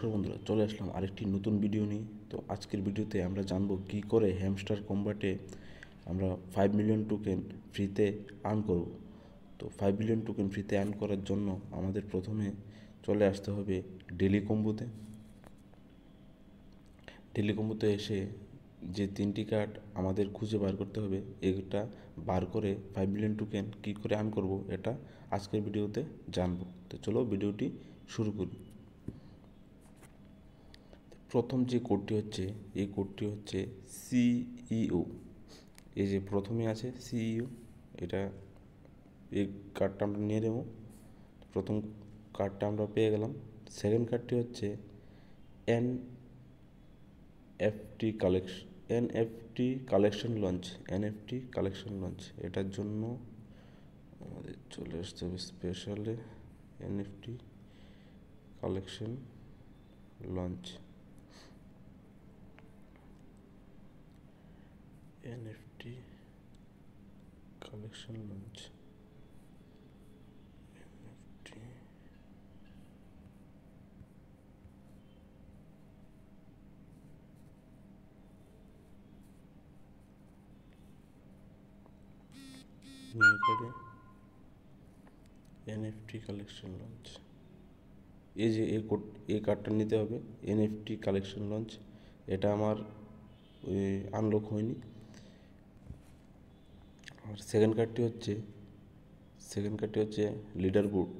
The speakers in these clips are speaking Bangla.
নমস্কার বন্ধুরা, চলে আসলাম আরেকটি নতুন ভিডিও নিয়ে। তো আজকের ভিডিওতে আমরা জানবো কি করে হ্যামস্টার কম্বাটে আমরা 5 মিলিয়ন টোকেন ফ্রিতে আর্ন করব। তো 5 মিলিয়ন টোকেন ফ্রিতে আর্ন করার জন্য আমাদের প্রথমে চলে আসতে হবে ডেলি কম্বোতে। ডেলি কম্বোতে এসে যে 3টি কার্ড আমাদের খুঁজে বার করতে হবে, এটা বার করে 5 মিলিয়ন টোকেন কী করে আর্ন করব এটা আজকের ভিডিওতে জানবো। তো চলো ভিডিওটি শুরু করি। প্রথম যে কোডটি হচ্ছে, এই কোডটি হচ্ছে সিইও। এই যে প্রথমে আছে সিইও, এটা এই কার্ডটা আমরা নিয়ে নেব। প্রথম কার্ডটা আমরা পেয়ে গেলাম। সেকেন্ড কার্ডটি হচ্ছে এনএফটি কালেকশন লঞ্চ। এটার জন্য আমাদের চলে আসতে হবে স্পেশালে NFT collection launch. NFT collection launch. NFT নিয়ে করে NFT কালেকশন লঞ্চ। এই যে এই কার্ডটা নিতে হবে, NFT কালেকশন লঞ্চ। এটা আমার আনলক হয়নি। আর সেকেন্ড কার্ডটি হচ্ছে লিডার বুট।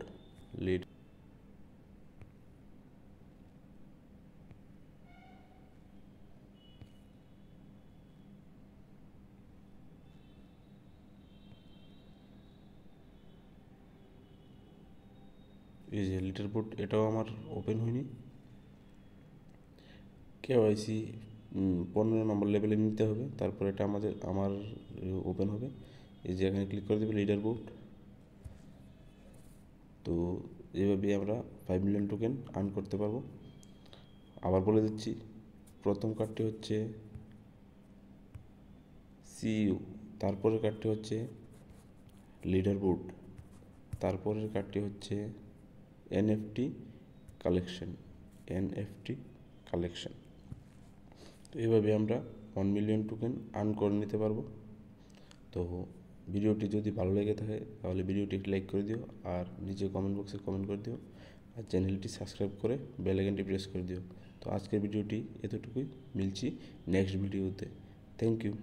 এই যে লিডার বুট, এটাও আমার ওপেন হয়নি। কেওয়াইসি 15 নম্বর লেভেলে নিতে হবে, তারপর এটা আমার ওপেন হবে। এই যে এখানে ক্লিক করে দেবে লিডার বুট। তো এইভাবেই আমরা 5 মিলিয়ন টোকেন আর্ন করতে পারবো। আবার বলে দিচ্ছি, প্রথম কার্ডটি হচ্ছে সিইউ, তারপরের কার্ডটি হচ্ছে লিডার বুট, তারপরের কার্ডটি হচ্ছে এনএফটি কালেকশন। তো এইভাবে আমরা 1 মিলিয়ন টোকেন আর্ন করে নিতে পারবো। তো ভিডিওটি যদি ভালো লেগে থাকে তাহলে ভিডিওটি লাইক করে দিও, আর নিচে কমেন্ট বক্সে কমেন্ট করে দিও, আর চ্যানেলটি সাবস্ক্রাইব করে বেল আইকনটি প্রেস করে দিও। তো আজকের ভিডিওটি এতটুকুই, মিলছি নেক্সট ভিডিওতে। Thank you.